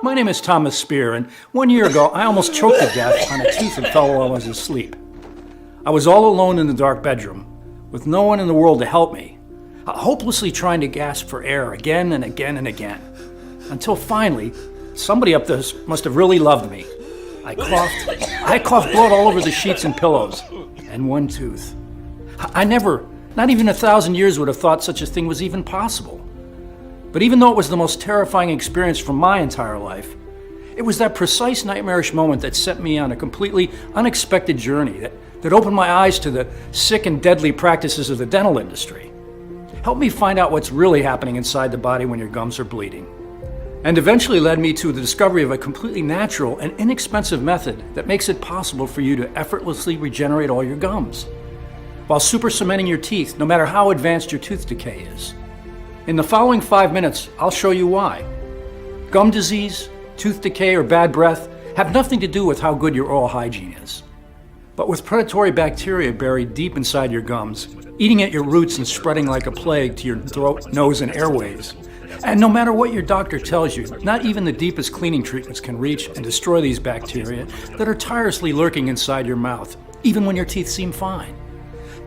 My name is Thomas Spear, and 1 year ago I almost choked to death on a tooth that fell while I was asleep. I was all alone in the dark bedroom, with no one in the world to help me, hopelessly trying to gasp for air again and again and again, until finally, somebody up there must have really loved me. I coughed blood all over the sheets and pillows, and one tooth. I never, not even 1,000 years, would have thought such a thing was even possible. But even though it was the most terrifying experience from my entire life, it was that precise nightmarish moment that sent me on a completely unexpected journey that opened my eyes to the sick and deadly practices of the dental industry. Helped me find out what's really happening inside the body when your gums are bleeding. And eventually led me to the discovery of a completely natural and inexpensive method that makes it possible for you to effortlessly regenerate all your gums, while super cementing your teeth, no matter how advanced your tooth decay is. In the following 5 minutes, I'll show you why. Gum disease, tooth decay, or bad breath have nothing to do with how good your oral hygiene is. But with predatory bacteria buried deep inside your gums, eating at your roots and spreading like a plague to your throat, nose, and airways. And no matter what your doctor tells you, not even the deepest cleaning treatments can reach and destroy these bacteria that are tirelessly lurking inside your mouth, even when your teeth seem fine.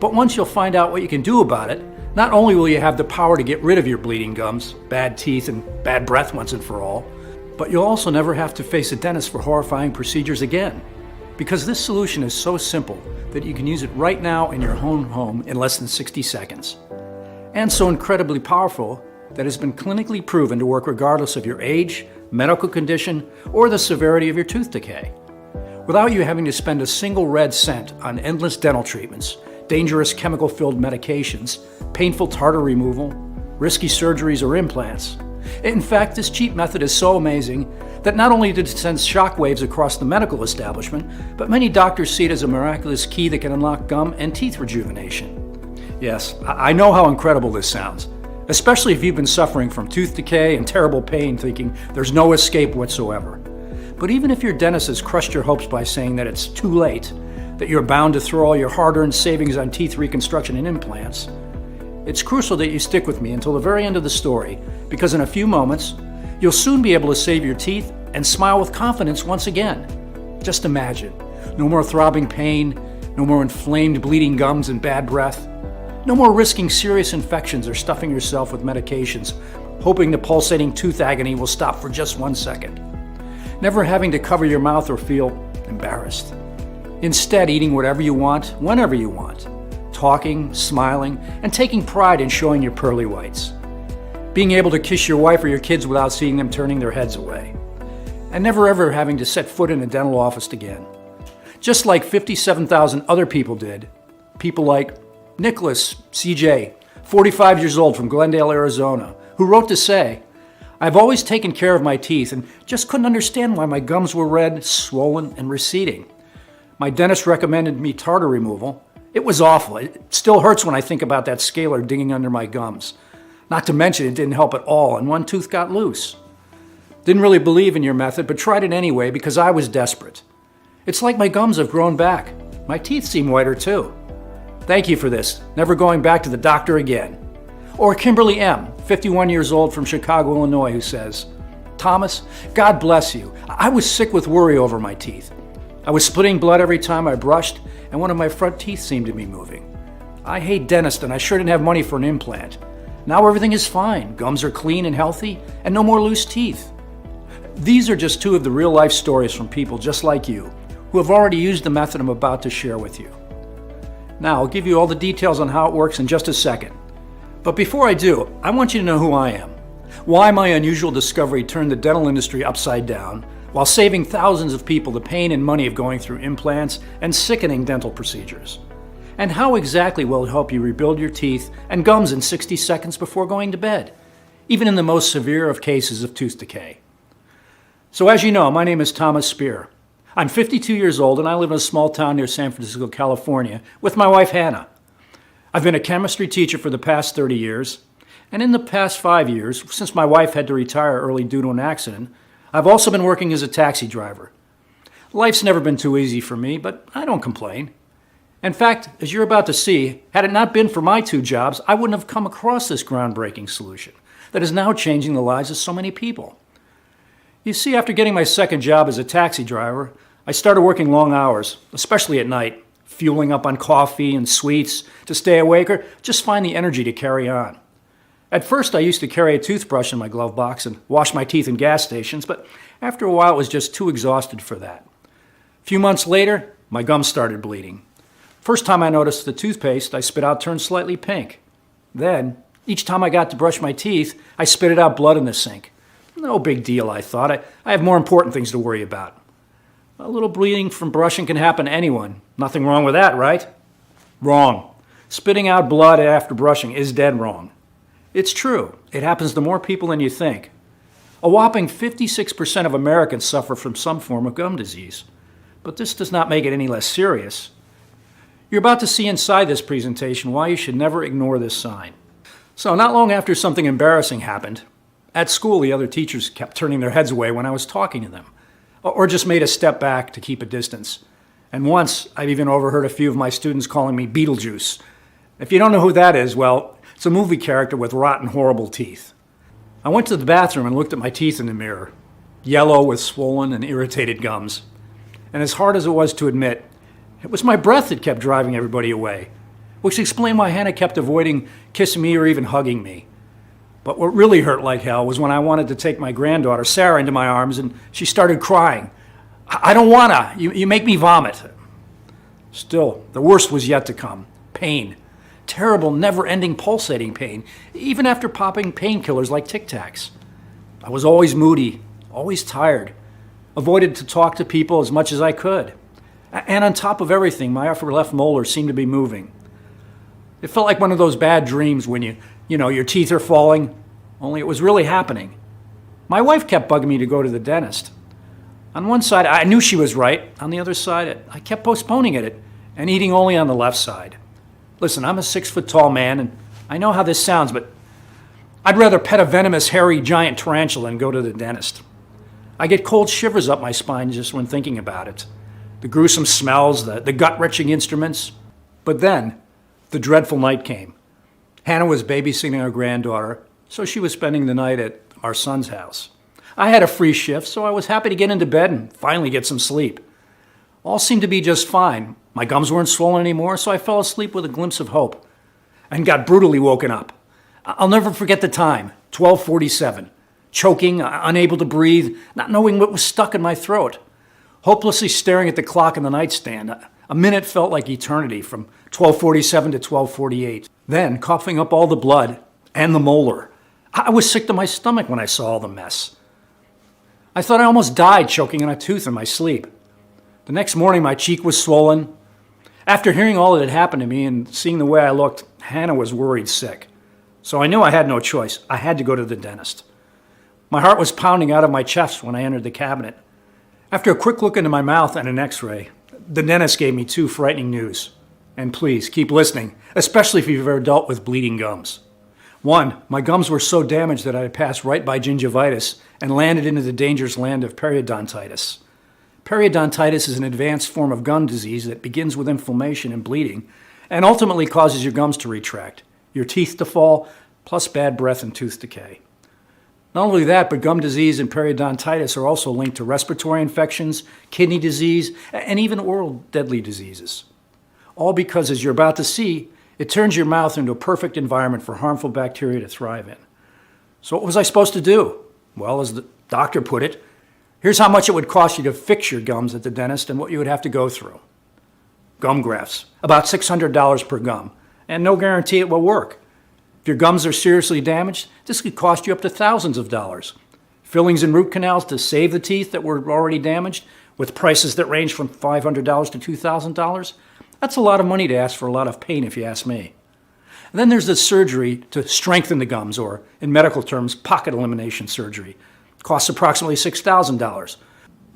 But once you'll find out what you can do about it, not only will you have the power to get rid of your bleeding gums, bad teeth, and bad breath once and for all, but you'll also never have to face a dentist for horrifying procedures again. Because this solution is so simple that you can use it right now in your own home in less than 60 seconds. And so incredibly powerful that has been clinically proven to work regardless of your age, medical condition, or the severity of your tooth decay. Without you having to spend a single red cent on endless dental treatments, dangerous chemical-filled medications, painful tartar removal, risky surgeries, or implants. In fact, this cheap method is so amazing that not only did it send shockwaves across the medical establishment, but many doctors see it as a miraculous key that can unlock gum and teeth rejuvenation. Yes, I know how incredible this sounds, especially if you've been suffering from tooth decay and terrible pain thinking there's no escape whatsoever. But even if your dentist has crushed your hopes by saying that it's too late, that you're bound to throw all your hard-earned savings on teeth reconstruction and implants, it's crucial that you stick with me until the very end of the story, because in a few moments, you'll soon be able to save your teeth and smile with confidence once again. Just imagine, no more throbbing pain, no more inflamed bleeding gums and bad breath, no more risking serious infections or stuffing yourself with medications, hoping the pulsating tooth agony will stop for just 1 second. Never having to cover your mouth or feel embarrassed. Instead, eating whatever you want, whenever you want. Talking, smiling, and taking pride in showing your pearly whites. Being able to kiss your wife or your kids without seeing them turning their heads away. And never ever having to set foot in a dental office again. Just like 57,000 other people did. People like Nicholas CJ, 45 years old from Glendale, Arizona, who wrote to say, "I've always taken care of my teeth and just couldn't understand why my gums were red, swollen, and receding. My dentist recommended me tartar removal. It was awful. It still hurts when I think about that scaler digging under my gums. Not to mention it didn't help at all, and one tooth got loose. Didn't really believe in your method, but tried it anyway because I was desperate. It's like my gums have grown back. My teeth seem whiter too. Thank you for this. Never going back to the doctor again." Or Kimberly M., 51 years old from Chicago, Illinois, who says, "Thomas, God bless you. I was sick with worry over my teeth. I was splitting blood every time I brushed, and one of my front teeth seemed to be moving. I hate dentists, and I sure didn't have money for an implant. Now everything is fine. Gums are clean and healthy, and no more loose teeth." These are just two of the real-life stories from people just like you, who have already used the method I'm about to share with you. Now, I'll give you all the details on how it works in just a second. But before I do, I want you to know who I am, why my unusual discovery turned the dental industry upside down, while saving thousands of people the pain and money of going through implants and sickening dental procedures, and how exactly will it help you rebuild your teeth and gums in 60 seconds before going to bed, even in the most severe of cases of tooth decay. So as you know, my name is Thomas Spear. I'm 52 years old and I live in a small town near San Francisco, California, with my wife Hannah. I've been a chemistry teacher for the past 30 years, and in the past 5 years, since my wife had to retire early due to an accident, I've also been working as a taxi driver. Life's never been too easy for me, but I don't complain. In fact, as you're about to see, had it not been for my 2 jobs, I wouldn't have come across this groundbreaking solution that is now changing the lives of so many people. You see, after getting my second job as a taxi driver, I started working long hours, especially at night, fueling up on coffee and sweets to stay awake or just find the energy to carry on. At first, I used to carry a toothbrush in my glove box and wash my teeth in gas stations, but after a while, I was just too exhausted for that. A few months later, my gums started bleeding. First time I noticed the toothpaste I spit out turned slightly pink. Then, each time I got to brush my teeth, I spitted out blood in the sink. No big deal, I thought. I have more important things to worry about. A little bleeding from brushing can happen to anyone. Nothing wrong with that, right? Wrong. Spitting out blood after brushing is dead wrong. It's true. It happens to more people than you think. A whopping 56% of Americans suffer from some form of gum disease. But this does not make it any less serious. You're about to see inside this presentation why you should never ignore this sign. So not long after something embarrassing happened, at school the other teachers kept turning their heads away when I was talking to them, or just made a step back to keep a distance. And once, I've even overheard a few of my students calling me Beetlejuice. If you don't know who that is, well, it's a movie character with rotten, horrible teeth. I went to the bathroom and looked at my teeth in the mirror, yellow with swollen and irritated gums. And as hard as it was to admit, it was my breath that kept driving everybody away, which explained why Hannah kept avoiding kissing me or even hugging me. But what really hurt like hell was when I wanted to take my granddaughter, Sarah, into my arms and she started crying. I don't wanna, you make me vomit. Still, the worst was yet to come. Pain. Terrible, never-ending pulsating pain, even after popping painkillers like Tic Tacs. I was always moody, always tired, avoided to talk to people as much as I could. And on top of everything, my upper left molar seemed to be moving. It felt like one of those bad dreams when your teeth are falling, only it was really happening. My wife kept bugging me to go to the dentist. On one side, I knew she was right. On the other side, I kept postponing it and eating only on the left side. Listen, I'm a 6-foot-tall man, and I know how this sounds, but I'd rather pet a venomous, hairy, giant tarantula than go to the dentist. I get cold shivers up my spine just when thinking about it. The gruesome smells, the gut-wrenching instruments. But then, the dreadful night came. Hannah was babysitting our granddaughter, so she was spending the night at our son's house. I had a free shift, so I was happy to get into bed and finally get some sleep. All seemed to be just fine. My gums weren't swollen anymore, so I fell asleep with a glimpse of hope and got brutally woken up. I'll never forget the time, 12:47, choking, unable to breathe, not knowing what was stuck in my throat, hopelessly staring at the clock in the nightstand. A minute felt like eternity, from 12:47 to 12:48. Then, coughing up all the blood and the molar. I was sick to my stomach when I saw all the mess. I thought I almost died choking on a tooth in my sleep. The next morning, my cheek was swollen. After hearing all that had happened to me and seeing the way I looked, Hannah was worried sick. So I knew I had no choice. I had to go to the dentist. My heart was pounding out of my chest when I entered the cabinet. After a quick look into my mouth and an x-ray, the dentist gave me 2 frightening news. And please, keep listening, especially if you've ever dealt with bleeding gums. 1, my gums were so damaged that I had passed right by gingivitis and landed into the dangerous land of periodontitis. Periodontitis is an advanced form of gum disease that begins with inflammation and bleeding and ultimately causes your gums to retract, your teeth to fall, plus bad breath and tooth decay. Not only that, but gum disease and periodontitis are also linked to respiratory infections, kidney disease, and even oral deadly diseases. All because, as you're about to see, it turns your mouth into a perfect environment for harmful bacteria to thrive in. So what was I supposed to do? Well, as the doctor put it, here's how much it would cost you to fix your gums at the dentist and what you would have to go through. Gum grafts, about $600 per gum, and no guarantee it will work. If your gums are seriously damaged, this could cost you up to thousands of dollars. Fillings and root canals to save the teeth that were already damaged, with prices that range from $500 to $2,000. That's a lot of money to ask for a lot of pain, if you ask me. And then there's the surgery to strengthen the gums, or in medical terms, pocket elimination surgery. Costs approximately $6,000.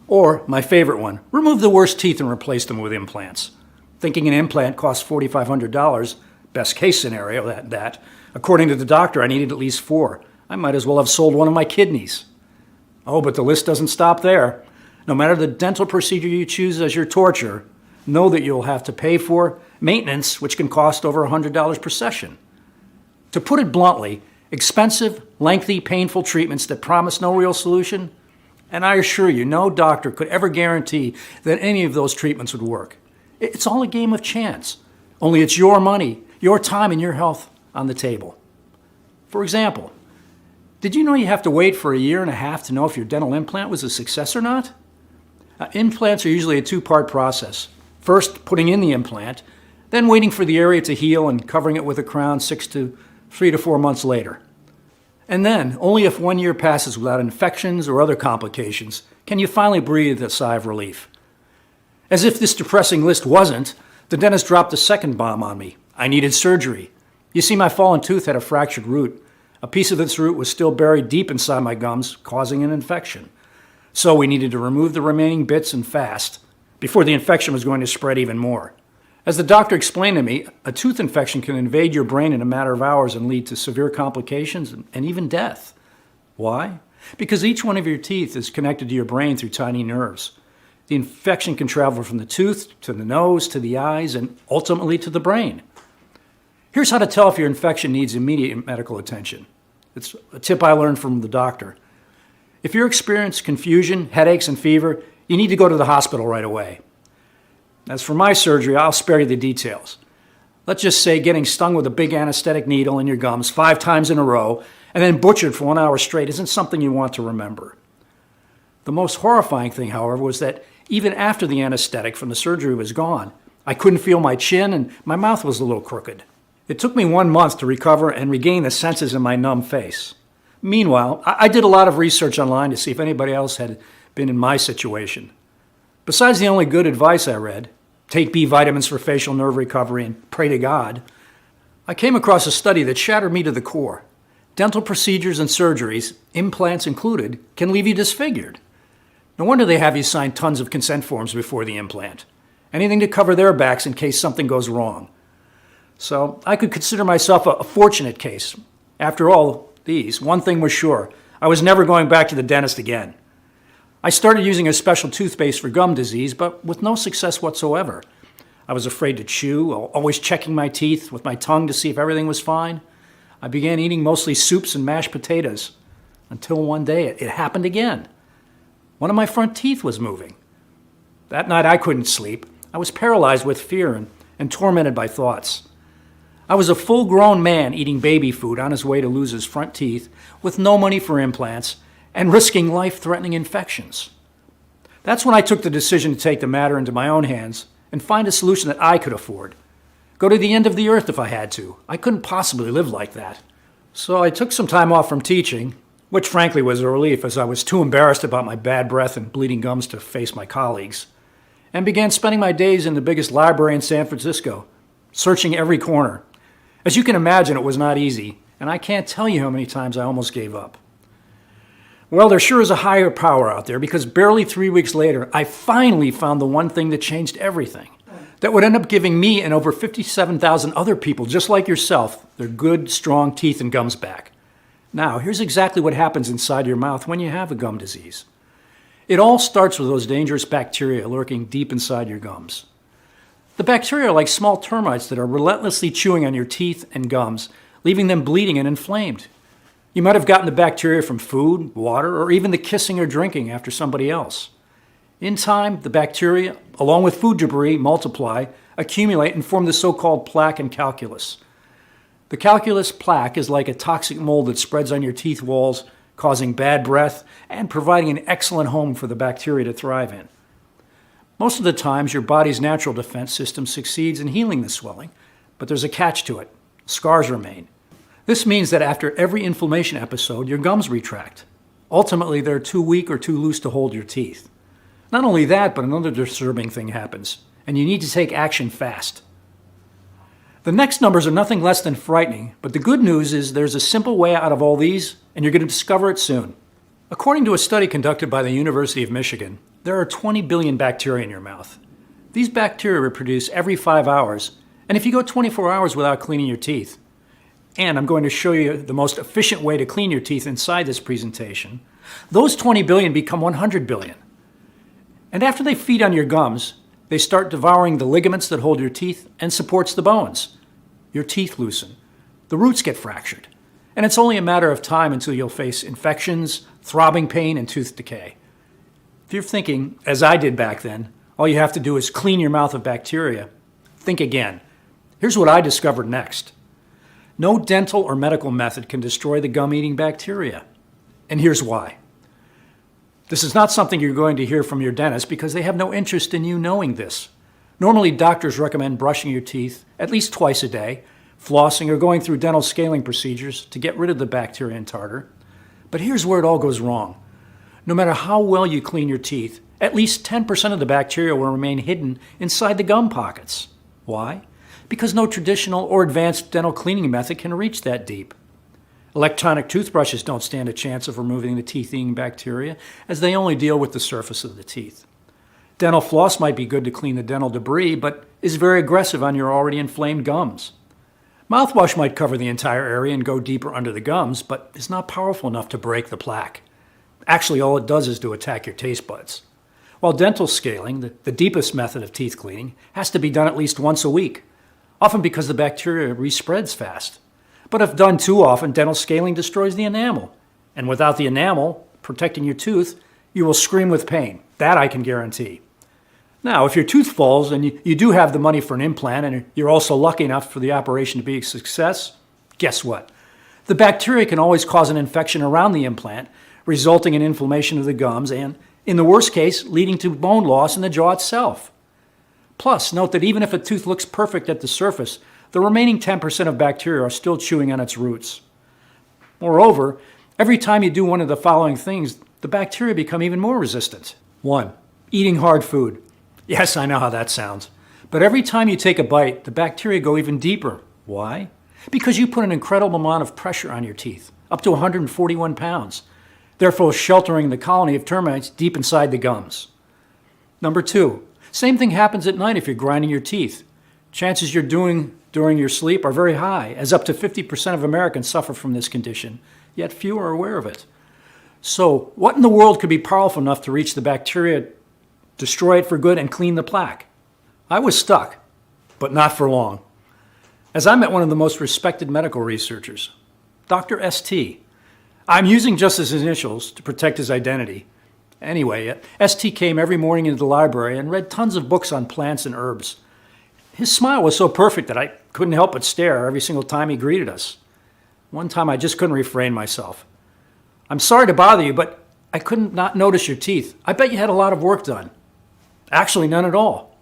Or, my favorite one, remove the worst teeth and replace them with implants. Thinking an implant costs $4,500, best case scenario, that. According to the doctor, I needed at least 4. I might as well have sold one of my kidneys. Oh, but the list doesn't stop there. No matter the dental procedure you choose as your torture, know that you'll have to pay for maintenance, which can cost over $100 per session. To put it bluntly, expensive, lengthy, painful treatments that promise no real solution, And I assure you, no doctor could ever guarantee that any of those treatments would work. It's all a game of chance. Only it's your money, your time, and your health on the table. For example, did you know you have to wait for a year and a half to know if your dental implant was a success or not? Implants are usually a two-part process. First, putting in the implant, then waiting for the area to heal and covering it with a crown 3 to 4 months later. And then, only if 1 year passes without infections or other complications, can you finally breathe a sigh of relief. As if this depressing list wasn't, the dentist dropped a second bomb on me. I needed surgery. You see, my fallen tooth had a fractured root. A piece of this root was still buried deep inside my gums, causing an infection. So we needed to remove the remaining bits and fast, before the infection was going to spread even more. As the doctor explained to me, a tooth infection can invade your brain in a matter of hours and lead to severe complications and even death. Why? Because each one of your teeth is connected to your brain through tiny nerves. The infection can travel from the tooth to the nose to the eyes and ultimately to the brain. Here's how to tell if your infection needs immediate medical attention. It's a tip I learned from the doctor. If you experience confusion, headaches, and fever, you need to go to the hospital right away. As for my surgery, I'll spare you the details. Let's just say getting stung with a big anesthetic needle in your gums 5 times in a row and then butchered for 1 hour straight isn't something you want to remember. The most horrifying thing, however, was that even after the anesthetic from the surgery was gone, I couldn't feel my chin and my mouth was a little crooked. It took me 1 month to recover and regain the senses in my numb face. Meanwhile, I did a lot of research online to see if anybody else had been in my situation. Besides the only good advice I read, take B vitamins for facial nerve recovery and pray to God, I came across a study that shattered me to the core. Dental procedures and surgeries, implants included, can leave you disfigured. No wonder they have you sign tons of consent forms before the implant. Anything to cover their backs in case something goes wrong. So I could consider myself a fortunate case. After all these, one thing was sure, I was never going back to the dentist again. I started using a special toothpaste for gum disease, but with no success whatsoever. I was afraid to chew, always checking my teeth with my tongue to see if everything was fine. I began eating mostly soups and mashed potatoes, until one day it happened again. One of my front teeth was moving. That night I couldn't sleep. I was paralyzed with fear and tormented by thoughts. I was a full-grown man eating baby food on his way to lose his front teeth with no money for implants and risking life-threatening infections. That's when I took the decision to take the matter into my own hands and find a solution that I could afford. Go to the end of the earth if I had to. I couldn't possibly live like that. So I took some time off from teaching, which frankly was a relief as I was too embarrassed about my bad breath and bleeding gums to face my colleagues, and began spending my days in the biggest library in San Francisco, searching every corner. As you can imagine, it was not easy, and I can't tell you how many times I almost gave up. Well, there sure is a higher power out there because barely 3 weeks later, I finally found the one thing that changed everything. That would end up giving me and over 57,000 other people just like yourself their good, strong teeth and gums back. Now, here's exactly what happens inside your mouth when you have a gum disease. It all starts with those dangerous bacteria lurking deep inside your gums. The bacteria are like small termites that are relentlessly chewing on your teeth and gums, leaving them bleeding and inflamed. You might have gotten the bacteria from food, water, or even the kissing or drinking after somebody else. In time, the bacteria, along with food debris, multiply, accumulate, and form the so-called plaque and calculus. The calculus plaque is like a toxic mold that spreads on your teeth walls, causing bad breath and providing an excellent home for the bacteria to thrive in. Most of the times, your body's natural defense system succeeds in healing the swelling, but there's a catch to it. Scars remain. This means that after every inflammation episode, your gums retract. Ultimately, they're too weak or too loose to hold your teeth. Not only that, but another disturbing thing happens, and you need to take action fast. The next numbers are nothing less than frightening, but the good news is there's a simple way out of all these, and you're going to discover it soon. According to a study conducted by the University of Michigan, there are 20 billion bacteria in your mouth. These bacteria reproduce every 5 hours, and if you go 24 hours without cleaning your teeth, and I'm going to show you the most efficient way to clean your teeth inside this presentation, those 20 billion become 100 billion. And after they feed on your gums, they start devouring the ligaments that hold your teeth and supports the bones. Your teeth loosen. The roots get fractured. And it's only a matter of time until you'll face infections, throbbing pain, and tooth decay. If you're thinking, as I did back then, all you have to do is clean your mouth of bacteria, think again. Here's what I discovered next. No dental or medical method can destroy the gum-eating bacteria. And here's why. This is not something you're going to hear from your dentist because they have no interest in you knowing this. Normally, doctors recommend brushing your teeth at least twice a day, flossing, or going through dental scaling procedures to get rid of the bacteria and tartar. But here's where it all goes wrong. No matter how well you clean your teeth, at least 10% of the bacteria will remain hidden inside the gum pockets. Why? Because no traditional or advanced dental cleaning method can reach that deep. Electronic toothbrushes don't stand a chance of removing the teeth-eating bacteria, as they only deal with the surface of the teeth. Dental floss might be good to clean the dental debris, but is very aggressive on your already inflamed gums. Mouthwash might cover the entire area and go deeper under the gums, but is not powerful enough to break the plaque. Actually, all it does is to attack your taste buds. While dental scaling, the deepest method of teeth cleaning, has to be done at least once a week, often because the bacteria respreads fast. But if done too often, dental scaling destroys the enamel. And without the enamel protecting your tooth, you will scream with pain. That I can guarantee. Now, if your tooth falls and you do have the money for an implant and you're also lucky enough for the operation to be a success, guess what? The bacteria can always cause an infection around the implant, resulting in inflammation of the gums and, in the worst case, leading to bone loss in the jaw itself. Plus, note that even if a tooth looks perfect at the surface, the remaining 10% of bacteria are still chewing on its roots. Moreover, every time you do one of the following things, the bacteria become even more resistant. 1. Eating hard food. Yes, I know how that sounds. But every time you take a bite, the bacteria go even deeper. Why? Because you put an incredible amount of pressure on your teeth, up to 141 pounds, therefore sheltering the colony of termites deep inside the gums. Number 2, same thing happens at night if you're grinding your teeth. Chances you're doing during your sleep are very high, as up to 50% of Americans suffer from this condition, yet few are aware of it. So, what in the world could be powerful enough to reach the bacteria, destroy it for good, and clean the plaque? I was stuck, but not for long. As I met one of the most respected medical researchers, Dr. St. I'm using just his initials to protect his identity. Anyway, St. came every morning into the library and read tons of books on plants and herbs. His smile was so perfect that I couldn't help but stare every single time he greeted us. One time I just couldn't refrain myself. I'm sorry to bother you, but I couldn't not notice your teeth. I bet you had a lot of work done. Actually, none at all.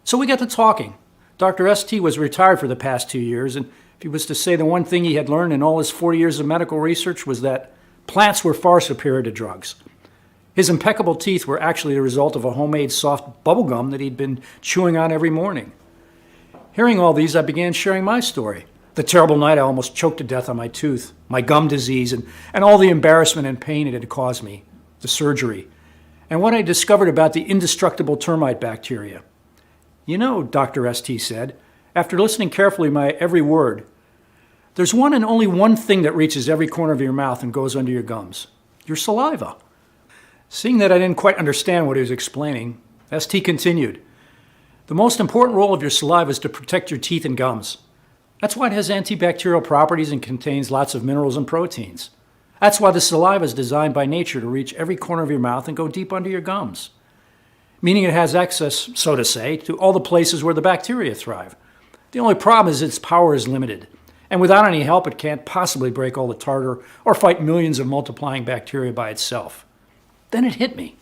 So we got to talking. Dr. St. was retired for the past 2 years, and if he was to say the one thing he had learned in all his 40 years of medical research was that plants were far superior to drugs. His impeccable teeth were actually the result of a homemade soft bubble gum that he'd been chewing on every morning. Hearing all these, I began sharing my story. The terrible night I almost choked to death on my tooth, my gum disease, and all the embarrassment and pain it had caused me, the surgery, and what I discovered about the indestructible termite bacteria. You know, Dr. St. said, after listening carefully to my every word, there's one and only one thing that reaches every corner of your mouth and goes under your gums, your saliva. Seeing that I didn't quite understand what he was explaining, St. continued, the most important role of your saliva is to protect your teeth and gums. That's why it has antibacterial properties and contains lots of minerals and proteins. That's why the saliva is designed by nature to reach every corner of your mouth and go deep under your gums. Meaning it has access, so to say, to all the places where the bacteria thrive. The only problem is its power is limited, and without any help it can't possibly break all the tartar or fight millions of multiplying bacteria by itself. Then it hit me.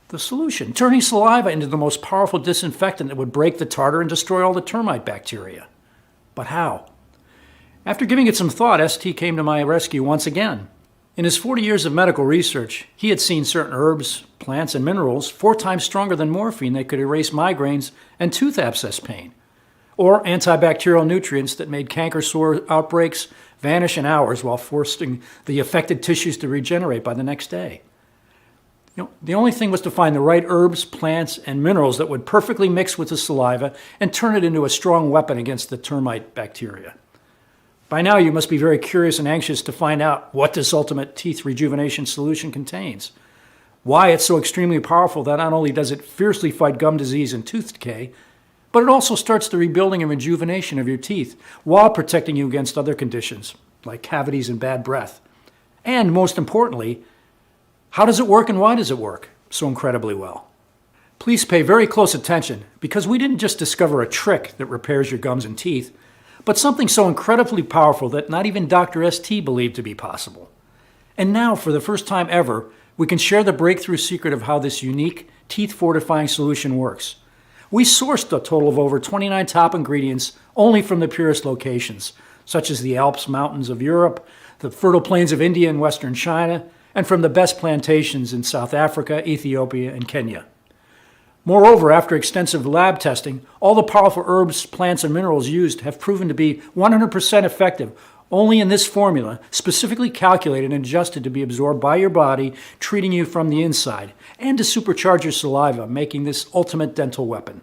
The solution, turning saliva into the most powerful disinfectant that would break the tartar and destroy all the termite bacteria. But how? After giving it some thought, St. came to my rescue once again. In his 40 years of medical research, he had seen certain herbs, plants, and minerals 4 times stronger than morphine that could erase migraines and tooth abscess pain, or antibacterial nutrients that made canker sore outbreaks vanish in hours while forcing the affected tissues to regenerate by the next day. The only thing was to find the right herbs, plants, and minerals that would perfectly mix with the saliva and turn it into a strong weapon against the termite bacteria. By now, you must be very curious and anxious to find out what this ultimate teeth rejuvenation solution contains, why it's so extremely powerful that not only does it fiercely fight gum disease and tooth decay, but it also starts the rebuilding and rejuvenation of your teeth while protecting you against other conditions, like cavities and bad breath. And most importantly, how does it work and why does it work? so incredibly well. Please pay very close attention, because we didn't just discover a trick that repairs your gums and teeth, but something so incredibly powerful that not even Dr. ST believed to be possible. And now, for the first time ever, we can share the breakthrough secret of how this unique, teeth-fortifying solution works. We sourced a total of over 29 top ingredients only from the purest locations, such as the Alps mountains of Europe, the fertile plains of India and western China, and from the best plantations in South Africa, Ethiopia, and Kenya. Moreover, after extensive lab testing, all the powerful herbs, plants, and minerals used have proven to be 100% effective only in this formula, specifically calculated and adjusted to be absorbed by your body, treating you from the inside, and to supercharge your saliva, making this ultimate dental weapon.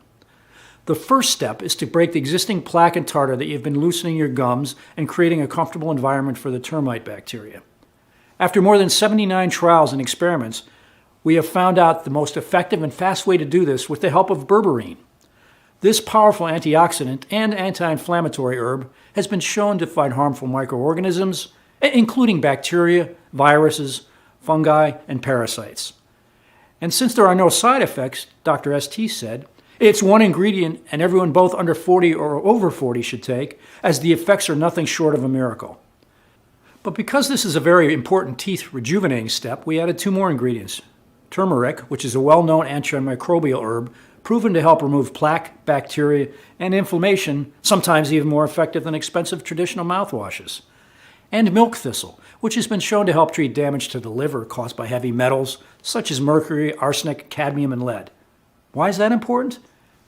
The first step is to break the existing plaque and tartar that you've been loosening your gums and creating a comfortable environment for the termite bacteria. After more than 79 trials and experiments, we have found out the most effective and fast way to do this with the help of berberine. This powerful antioxidant and anti-inflammatory herb has been shown to fight harmful microorganisms, including bacteria, viruses, fungi, and parasites. And since there are no side effects, Dr. ST said, it's one ingredient and everyone both under 40 or over 40 should take, as the effects are nothing short of a miracle. But because this is a very important teeth rejuvenating step, we added 2 more ingredients. Turmeric, which is a well-known antimicrobial herb, proven to help remove plaque, bacteria, and inflammation, sometimes even more effective than expensive traditional mouthwashes. And milk thistle, which has been shown to help treat damage to the liver caused by heavy metals, such as mercury, arsenic, cadmium, and lead. Why is that important?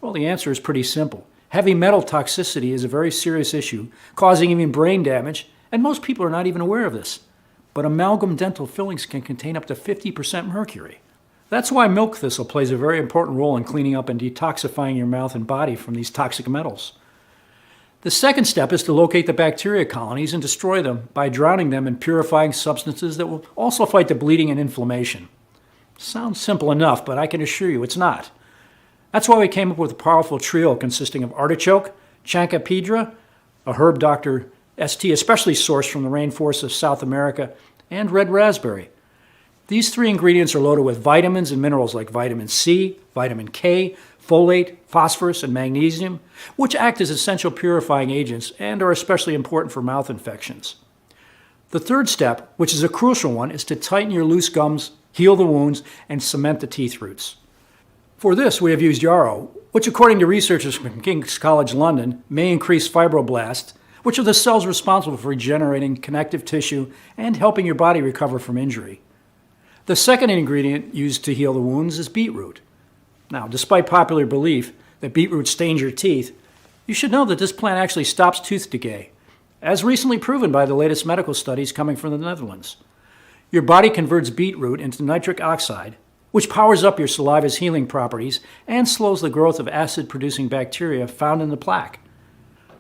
Well, the answer is pretty simple. Heavy metal toxicity is a very serious issue, causing even brain damage, and most people are not even aware of this. But amalgam dental fillings can contain up to 50% mercury. That's why milk thistle plays a very important role in cleaning up and detoxifying your mouth and body from these toxic metals. The second step is to locate the bacteria colonies and destroy them by drowning them in purifying substances that will also fight the bleeding and inflammation. Sounds simple enough, but I can assure you it's not. That's why we came up with a powerful trio consisting of artichoke, chancapedra, a herb Dr. ST especially sourced from the rainforests of South America, and red raspberry. These 3 ingredients are loaded with vitamins and minerals like vitamin C, vitamin K, folate, phosphorus, and magnesium, which act as essential purifying agents and are especially important for mouth infections. The third step, which is a crucial one, is to tighten your loose gums, heal the wounds, and cement the teeth roots. For this, we have used yarrow, which according to researchers from King's College London may increase fibroblasts, which are the cells responsible for regenerating connective tissue and helping your body recover from injury. The second ingredient used to heal the wounds is beetroot. Now, despite popular belief that beetroot stains your teeth, you should know that this plant actually stops tooth decay, as recently proven by the latest medical studies coming from the Netherlands. Your body converts beetroot into nitric oxide, which powers up your saliva's healing properties and slows the growth of acid-producing bacteria found in the plaque.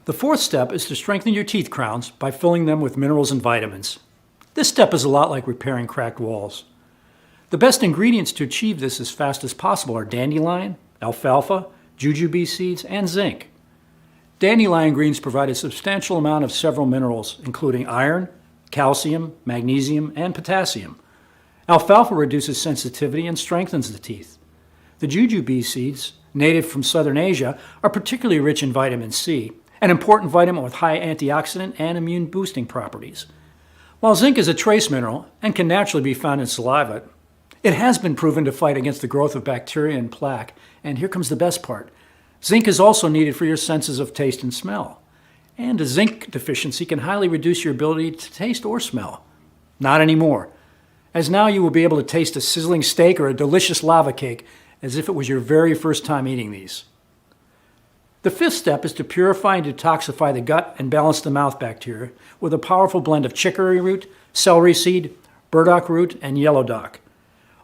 The fourth step is to strengthen your teeth crowns by filling them with minerals and vitamins. This step is a lot like repairing cracked walls. The best ingredients to achieve this as fast as possible are dandelion, alfalfa, jujube seeds, and zinc. Dandelion greens provide a substantial amount of several minerals, including iron, calcium, magnesium, and potassium. Alfalfa reduces sensitivity and strengthens the teeth. The jujube seeds, native from southern Asia, are particularly rich in vitamin C, an important vitamin with high antioxidant and immune-boosting properties. While zinc is a trace mineral and can naturally be found in saliva, it has been proven to fight against the growth of bacteria and plaque, and here comes the best part. Zinc is also needed for your senses of taste and smell. And a zinc deficiency can highly reduce your ability to taste or smell. Not anymore, as now you will be able to taste a sizzling steak or a delicious lava cake as if it was your very first time eating these. The fifth step is to purify and detoxify the gut and balance the mouth bacteria with a powerful blend of chicory root, celery seed, burdock root, and yellow dock.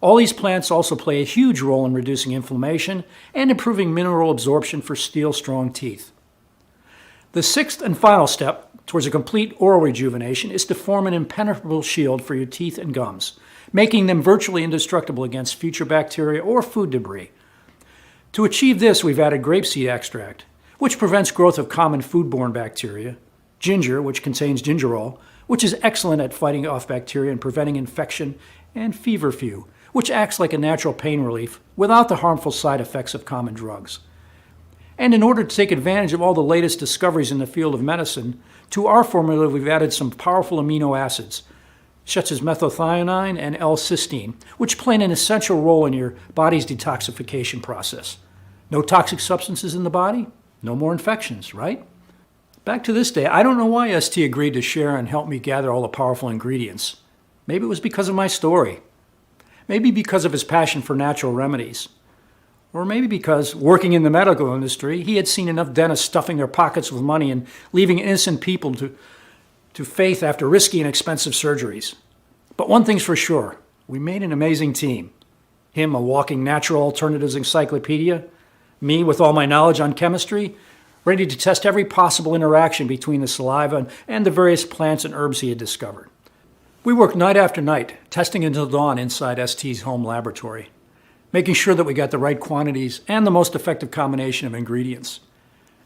All these plants also play a huge role in reducing inflammation and improving mineral absorption for steel-strong teeth. The sixth and final step towards a complete oral rejuvenation is to form an impenetrable shield for your teeth and gums, making them virtually indestructible against future bacteria or food debris. To achieve this, we've added grapeseed extract, which prevents growth of common foodborne bacteria, ginger, which contains gingerol, which is excellent at fighting off bacteria and preventing infection, and feverfew, which acts like a natural pain relief without the harmful side effects of common drugs. And in order to take advantage of all the latest discoveries in the field of medicine, to our formula we've added some powerful amino acids, such as methylthionine and L-cysteine, which play an essential role in your body's detoxification process. No toxic substances in the body, no more infections, right? Back to this day, I don't know why ST agreed to share and help me gather all the powerful ingredients. Maybe it was because of my story. Maybe because of his passion for natural remedies. Or maybe because, working in the medical industry, he had seen enough dentists stuffing their pockets with money and leaving innocent people to faith after risky and expensive surgeries. But one thing's for sure, we made an amazing team. Him, a walking natural alternatives encyclopedia. Me, with all my knowledge on chemistry, ready to test every possible interaction between the saliva and the various plants and herbs he had discovered. We worked night after night, testing until dawn inside ST's home laboratory, making sure that we got the right quantities and the most effective combination of ingredients.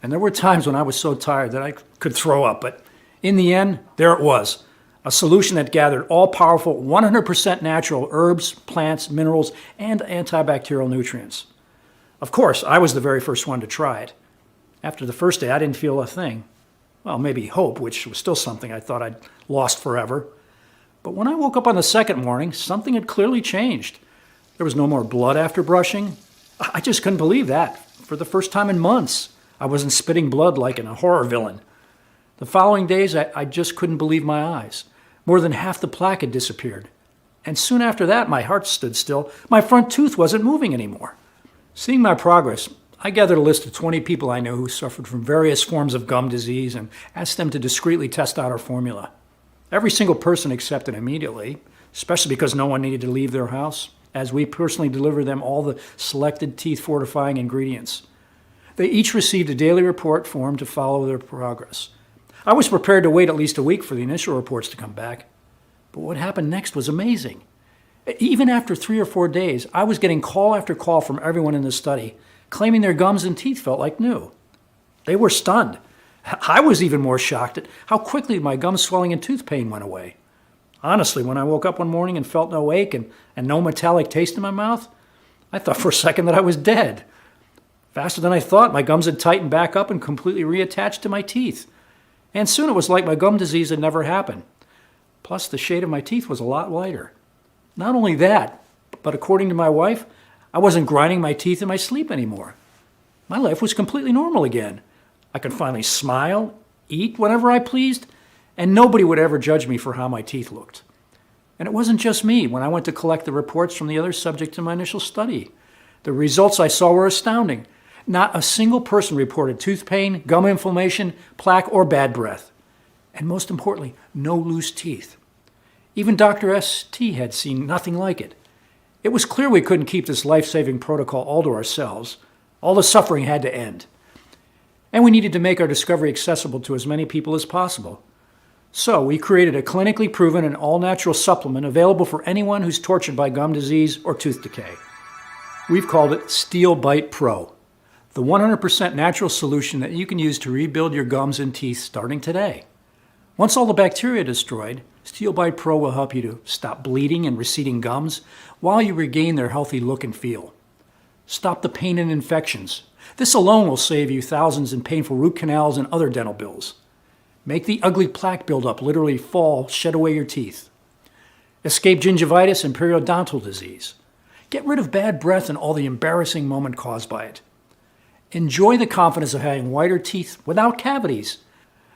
And there were times when I was so tired that I could throw up, but in the end, there it was, a solution that gathered all powerful 100% natural herbs, plants, minerals, and antibacterial nutrients. Of course, I was the very first one to try it. After the first day, I didn't feel a thing. Well, maybe hope, which was still something I thought I'd lost forever. But when I woke up on the second morning, something had clearly changed. There was no more blood after brushing. I just couldn't believe that. For the first time in months, I wasn't spitting blood like in a horror villain. The following days, I just couldn't believe my eyes. More than half the plaque had disappeared. And soon after that, my heart stood still. My front tooth wasn't moving anymore. Seeing my progress, I gathered a list of 20 people I knew who suffered from various forms of gum disease and asked them to discreetly test out our formula. Every single person accepted immediately, especially because no one needed to leave their house, as we personally delivered them all the selected teeth-fortifying ingredients. They each received a daily report form to follow their progress. I was prepared to wait at least a week for the initial reports to come back. But what happened next was amazing. Even after 3 or 4 days, I was getting call after call from everyone in the study, claiming their gums and teeth felt like new. They were stunned. I was even more shocked at how quickly my gum swelling and tooth pain went away. Honestly, when I woke up one morning and felt no ache and no metallic taste in my mouth, I thought for a second that I was dead. Faster than I thought, my gums had tightened back up and completely reattached to my teeth. And soon it was like my gum disease had never happened. Plus, the shade of my teeth was a lot lighter. Not only that, but according to my wife, I wasn't grinding my teeth in my sleep anymore. My life was completely normal again. I could finally smile, eat whenever I pleased, and nobody would ever judge me for how my teeth looked. And it wasn't just me. When I went to collect the reports from the other subjects in my initial study, the results I saw were astounding. Not a single person reported tooth pain, gum inflammation, plaque, or bad breath. And most importantly, no loose teeth. Even Dr. ST had seen nothing like it. It was clear we couldn't keep this life-saving protocol all to ourselves. All the suffering had to end. And we needed to make our discovery accessible to as many people as possible. So we created a clinically proven and all-natural supplement available for anyone who's tortured by gum disease or tooth decay. We've called it Steel Bite Pro, the 100% natural solution that you can use to rebuild your gums and teeth starting today. Once all the bacteria are destroyed, Steel Bite Pro will help you to stop bleeding and receding gums while you regain their healthy look and feel. Stop the pain and infections. This alone will save you thousands in painful root canals and other dental bills. Make the ugly plaque buildup literally fall, shed away your teeth. Escape gingivitis and periodontal disease. Get rid of bad breath and all the embarrassing moment caused by it. Enjoy the confidence of having whiter teeth without cavities.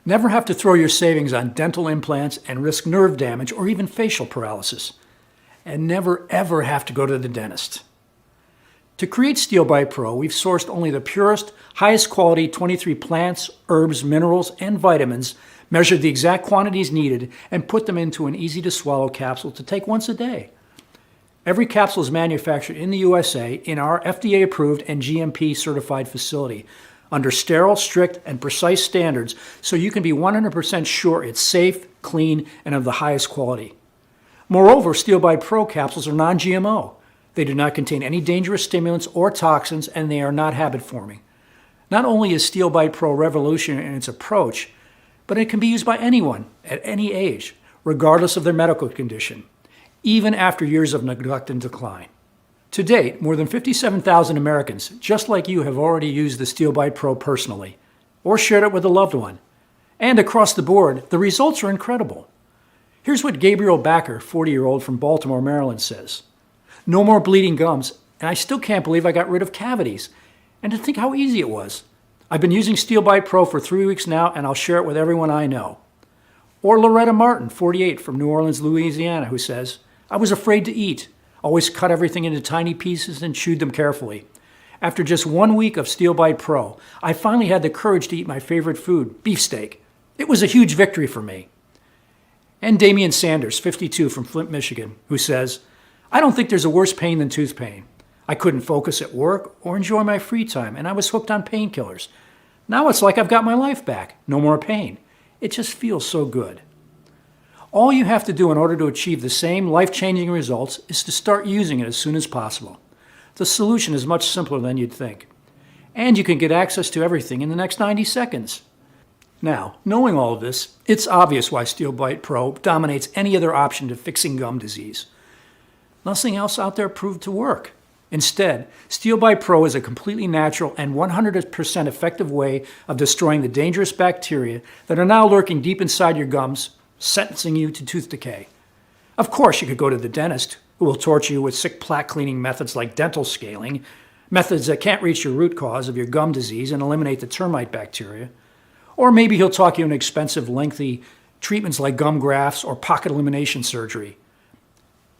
Never have to throw your savings on dental implants and risk nerve damage or even facial paralysis. And never ever have to go to the dentist. To create Steel Bite Pro, we've sourced only the purest, highest quality 23 plants, herbs, minerals, and vitamins, measured the exact quantities needed, and put them into an easy-to-swallow capsule to take once a day. Every capsule is manufactured in the USA in our FDA-approved and GMP-certified facility under sterile, strict, and precise standards, so you can be 100% sure it's safe, clean, and of the highest quality. Moreover, Steel Bite Pro capsules are non-GMO. They do not contain any dangerous stimulants or toxins, and they are not habit-forming. Not only is Steel Bite Pro revolutionary in its approach, but it can be used by anyone at any age, regardless of their medical condition. even after years of neglect and decline. To date, more than 57,000 Americans, just like you, have already used the Steel Bite Pro personally, or shared it with a loved one. And across the board, the results are incredible. Here's what Gabriel Backer, 40-year-old from Baltimore, Maryland, says. No more bleeding gums, and I still can't believe I got rid of cavities. And to think how easy it was. I've been using Steel Bite Pro for 3 weeks now, and I'll share it with everyone I know. Or Loretta Martin, 48, from New Orleans, Louisiana, who says, I was afraid to eat. Always cut everything into tiny pieces and chewed them carefully. After just 1 week of Steel Bite Pro, I finally had the courage to eat my favorite food, beefsteak. It was a huge victory for me. And Damian Sanders, 52, from Flint, Michigan, who says, I don't think there's a worse pain than tooth pain. I couldn't focus at work or enjoy my free time, and I was hooked on painkillers. Now it's like I've got my life back. No more pain. It just feels so good. All you have to do in order to achieve the same life-changing results is to start using it as soon as possible. The solution is much simpler than you'd think. And you can get access to everything in the next 90 seconds. Now, knowing all of this, it's obvious why Steel Bite Pro dominates any other option to fixing gum disease. Nothing else out there proved to work. Instead, Steel Bite Pro is a completely natural and 100% effective way of destroying the dangerous bacteria that are now lurking deep inside your gums, sentencing you to tooth decay. Of course, you could go to the dentist, who will torture you with sick plaque cleaning methods like dental scaling, methods that can't reach your root cause of your gum disease and eliminate the termite bacteria. Or maybe he'll talk you into expensive, lengthy treatments like gum grafts or pocket elimination surgery.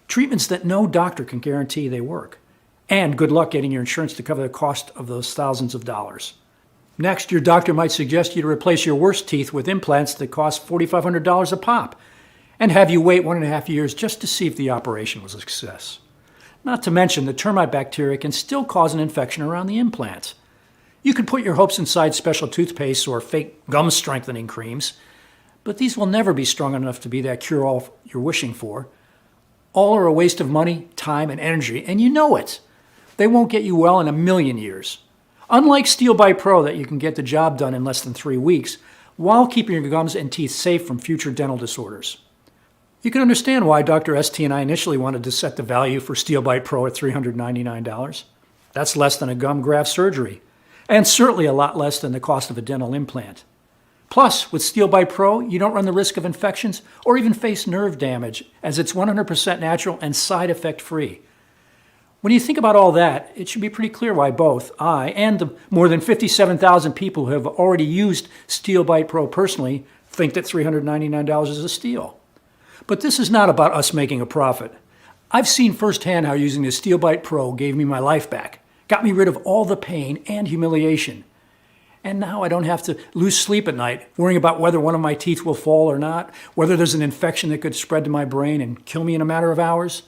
Treatments that no doctor can guarantee they work. And good luck getting your insurance to cover the cost of those thousands of dollars. Next, your doctor might suggest you to replace your worst teeth with implants that cost $4,500 a pop, and have you wait 1.5 years just to see if the operation was a success. Not to mention, the termite bacteria can still cause an infection around the implants. You can put your hopes inside special toothpaste or fake gum strengthening creams, but these will never be strong enough to be that cure-all you're wishing for. All are a waste of money, time, and energy, and you know it. They won't get you well in a million years. Unlike Steel Bite Pro that you can get the job done in less than 3 weeks, while keeping your gums and teeth safe from future dental disorders. You can understand why Dr. ST and I initially wanted to set the value for Steel Bite Pro at $399. That's less than a gum graft surgery, and certainly a lot less than the cost of a dental implant. Plus, with Steel Bite Pro, you don't run the risk of infections or even face nerve damage, as it's 100% natural and side effect free. When you think about all that, it should be pretty clear why both I and the more than 57,000 people who have already used Steel Bite Pro personally think that $399 is a steal. But this is not about us making a profit. I've seen firsthand how using the Steel Bite Pro gave me my life back, got me rid of all the pain and humiliation. And now I don't have to lose sleep at night worrying about whether one of my teeth will fall or not, whether there's an infection that could spread to my brain and kill me in a matter of hours.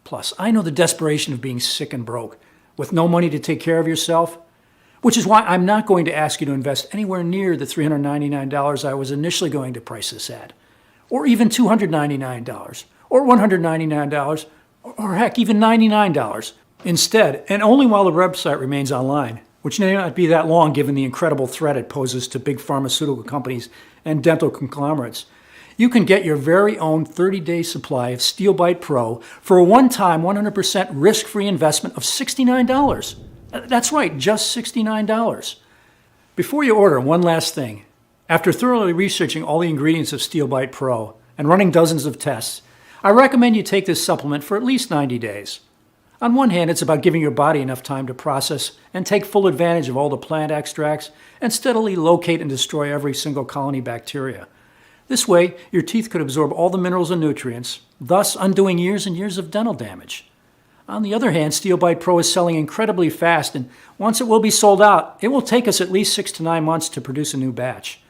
Plus, I know the desperation of being sick and broke, with no money to take care of yourself, which is why I'm not going to ask you to invest anywhere near the $399 I was initially going to price this at, or even $299, or $199, or heck, even $99. Instead, and only while the website remains online, which may not be that long given the incredible threat it poses to big pharmaceutical companies and dental conglomerates, you can get your very own 30-day supply of Steel Bite Pro for a one-time 100% risk-free investment of $69. That's right, just $69. Before you order, one last thing. After thoroughly researching all the ingredients of Steel Bite Pro and running dozens of tests, I recommend you take this supplement for at least 90 days. On one hand, it's about giving your body enough time to process and take full advantage of all the plant extracts and steadily locate and destroy every single colony bacteria. This way, your teeth could absorb all the minerals and nutrients, thus undoing years and years of dental damage. On the other hand, Steel Bite Pro is selling incredibly fast, and once it will be sold out, it will take us at least 6 to 9 months to produce a new batch.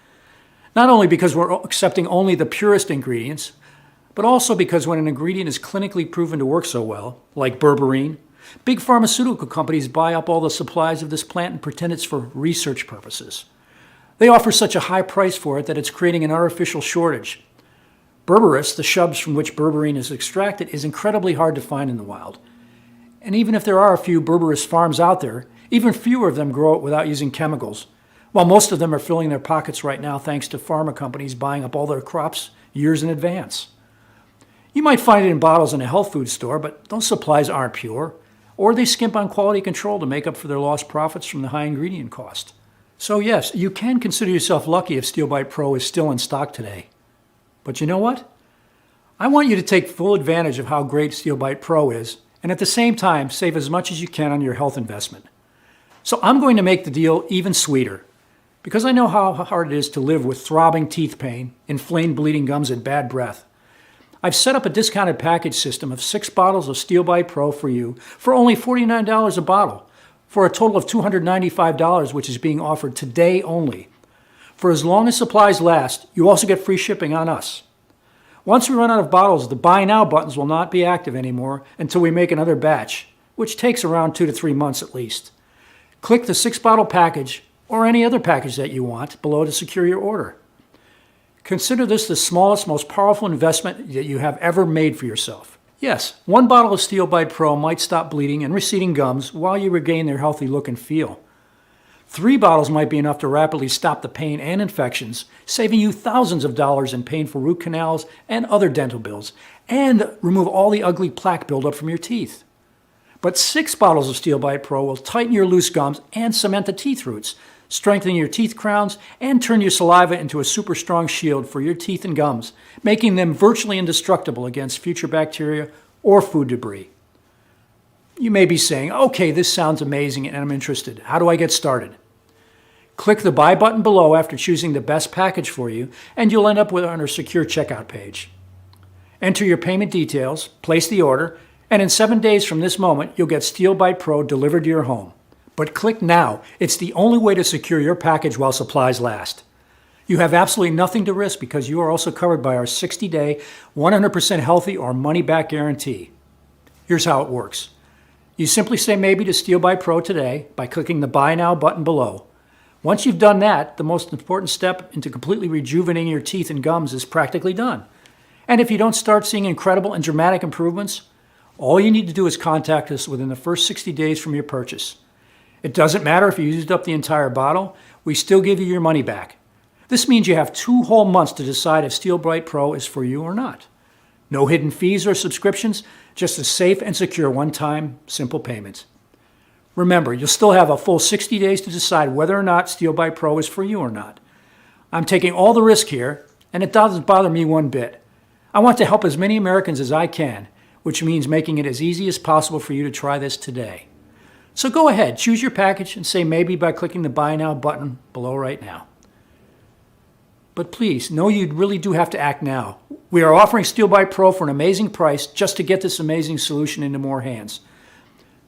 Not only because we're accepting only the purest ingredients, but also because when an ingredient is clinically proven to work so well, like berberine, big pharmaceutical companies buy up all the supplies of this plant and pretend it's for research purposes. They offer such a high price for it that it's creating an artificial shortage. Berberis, the shrubs from which berberine is extracted, is incredibly hard to find in the wild. And even if there are a few berberis farms out there, even fewer of them grow it without using chemicals, while most of them are filling their pockets right now thanks to pharma companies buying up all their crops years in advance. You might find it in bottles in a health food store, but those supplies aren't pure, or they skimp on quality control to make up for their lost profits from the high ingredient cost. So yes, you can consider yourself lucky if Steel Bite Pro is still in stock today. But you know what? I want you to take full advantage of how great Steel Bite Pro is, and at the same time, save as much as you can on your health investment. So I'm going to make the deal even sweeter, because I know how hard it is to live with throbbing teeth pain, inflamed bleeding gums, and bad breath. I've set up a discounted package system of 6 bottles of Steel Bite Pro for you for only $49 a bottle, for a total of $295, which is being offered today only. For as long as supplies last, you also get free shipping on us. Once we run out of bottles, the Buy Now buttons will not be active anymore until we make another batch, which takes around 2 to 3 months at least. Click the 6-bottle package, or any other package that you want, below to secure your order. Consider this the smallest, most powerful investment that you have ever made for yourself. Yes, 1 bottle of Steel Bite Pro might stop bleeding and receding gums while you regain their healthy look and feel. 3 bottles might be enough to rapidly stop the pain and infections, saving you thousands of dollars in painful root canals and other dental bills, and remove all the ugly plaque buildup from your teeth. But 6 bottles of Steel Bite Pro will tighten your loose gums and cement the teeth roots, strengthen your teeth crowns, and turn your saliva into a super strong shield for your teeth and gums, making them virtually indestructible against future bacteria or food debris. You may be saying, okay, this sounds amazing and I'm interested. How do I get started? Click the Buy button below after choosing the best package for you, and you'll end up with our secure checkout page. Enter your payment details, place the order, and in 7 days from this moment, you'll get Steel Bite Pro delivered to your home. But click now. It's the only way to secure your package while supplies last. You have absolutely nothing to risk because you are also covered by our 60-day, 100% healthy or money-back guarantee. Here's how it works. You simply say maybe to Steel Bite Pro today by clicking the Buy Now button below. Once you've done that, the most important step into completely rejuvenating your teeth and gums is practically done. And if you don't start seeing incredible and dramatic improvements, all you need to do is contact us within the first 60 days from your purchase. It doesn't matter if you used up the entire bottle, we still give you your money back. This means you have 2 whole months to decide if Steel Bite Pro is for you or not. No hidden fees or subscriptions, just a safe and secure one-time, simple payment. Remember, you'll still have a full 60 days to decide whether or not Steel Bite Pro is for you or not. I'm taking all the risk here, and it doesn't bother me one bit. I want to help as many Americans as I can, which means making it as easy as possible for you to try this today. So go ahead, choose your package and say maybe by clicking the Buy Now button below right now. But please, know you really do have to act now. We are offering Steel Bite Pro for an amazing price just to get this amazing solution into more hands.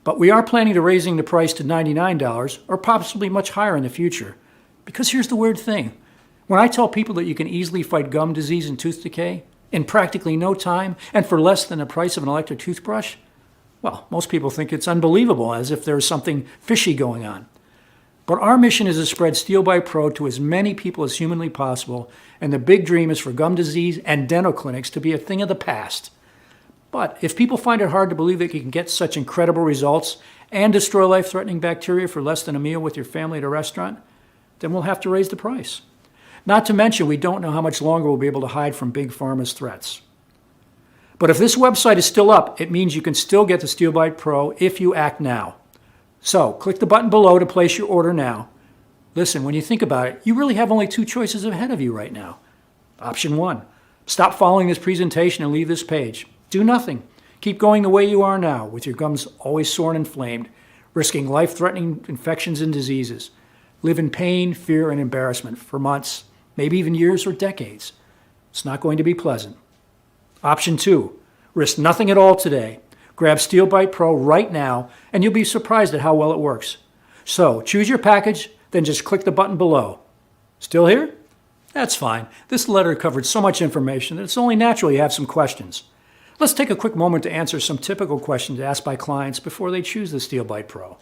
But we are planning to raising the price to $99 or possibly much higher in the future. Because here's the weird thing. When I tell people that you can easily fight gum disease and tooth decay in practically no time and for less than the price of an electric toothbrush, well, most people think it's unbelievable, as if there's something fishy going on. But our mission is to spread Steel Bite Pro to as many people as humanly possible, and the big dream is for gum disease and dental clinics to be a thing of the past. But if people find it hard to believe that you can get such incredible results and destroy life-threatening bacteria for less than a meal with your family at a restaurant, then we'll have to raise the price. Not to mention, we don't know how much longer we'll be able to hide from Big Pharma's threats. But if this website is still up, it means you can still get the Steel Bite Pro if you act now. So, click the button below to place your order now. Listen, when you think about it, you really have only 2 choices ahead of you right now. Option 1, stop following this presentation and leave this page. Do nothing. Keep going the way you are now, with your gums always sore and inflamed, risking life-threatening infections and diseases. Live in pain, fear, and embarrassment for months, maybe even years or decades. It's not going to be pleasant. Option 2, risk nothing at all today. Grab Steel Bite Pro right now, and you'll be surprised at how well it works. So, choose your package, then just click the button below. Still here? That's fine. This letter covered so much information that it's only natural you have some questions. Let's take a quick moment to answer some typical questions asked by clients before they choose the Steel Bite Pro.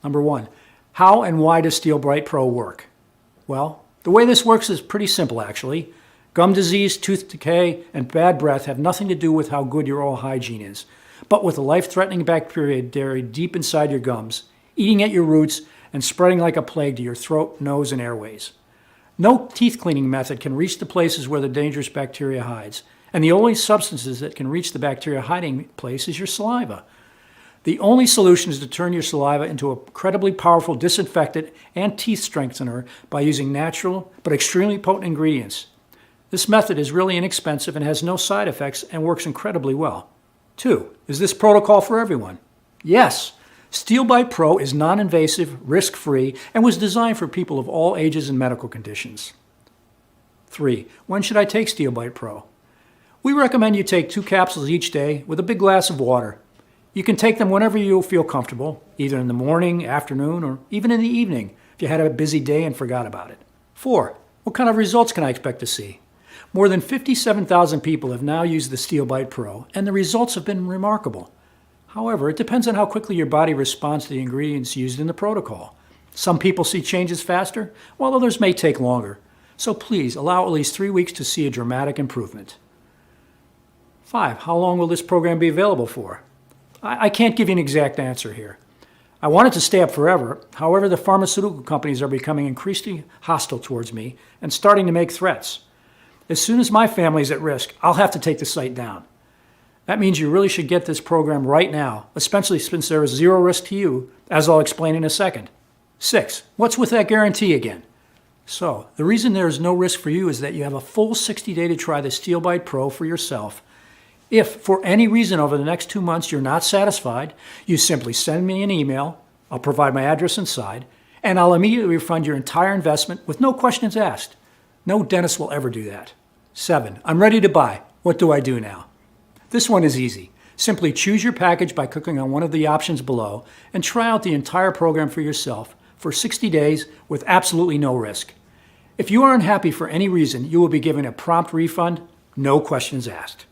Number 1, how and why does Steel Bite Pro work? Well, the way this works is pretty simple actually. Gum disease, tooth decay, and bad breath have nothing to do with how good your oral hygiene is, but with the life-threatening bacteria buried deep inside your gums, eating at your roots, and spreading like a plague to your throat, nose, and airways. No teeth cleaning method can reach the places where the dangerous bacteria hides, And the only substances that can reach the bacteria hiding place is your saliva. The only solution is to turn your saliva into an incredibly powerful disinfectant and teeth strengthener by using natural but extremely potent ingredients. This method is really inexpensive and has no side effects and works incredibly well. 2. Is this protocol for everyone? Yes. SteelBite Pro is non-invasive, risk-free, and was designed for people of all ages and medical conditions. 3. When should I take SteelBite Pro? We recommend you take 2 capsules each day with a big glass of water. You can take them whenever you feel comfortable, either in the morning, afternoon, or even in the evening if you had a busy day and forgot about it. 4. What kind of results can I expect to see? More than 57,000 people have now used the SteelBite Pro, and the results have been remarkable. However, it depends on how quickly your body responds to the ingredients used in the protocol. Some people see changes faster, while others may take longer. So please allow at least 3 weeks to see a dramatic improvement. 5. How long will this program be available for? I can't give you an exact answer here. I want it to stay up forever. However, the pharmaceutical companies are becoming increasingly hostile towards me and starting to make threats. As soon as my family is at risk, I'll have to take the site down. That means you really should get this program right now, especially since there is zero risk to you, as I'll explain in a second. 6. What's with that guarantee again? So, the reason there is no risk for you is that you have a full 60-day to try the SteelBite Pro for yourself. If, for any reason over the next 2 months you're not satisfied, you simply send me an email, I'll provide my address inside, and I'll immediately refund your entire investment with no questions asked. No dentist will ever do that. 7. I'm ready to buy. What do I do now? This one is easy. Simply choose your package by clicking on one of the options below and try out the entire program for yourself for 60 days with absolutely no risk. If you are unhappy for any reason, you will be given a prompt refund, no questions asked.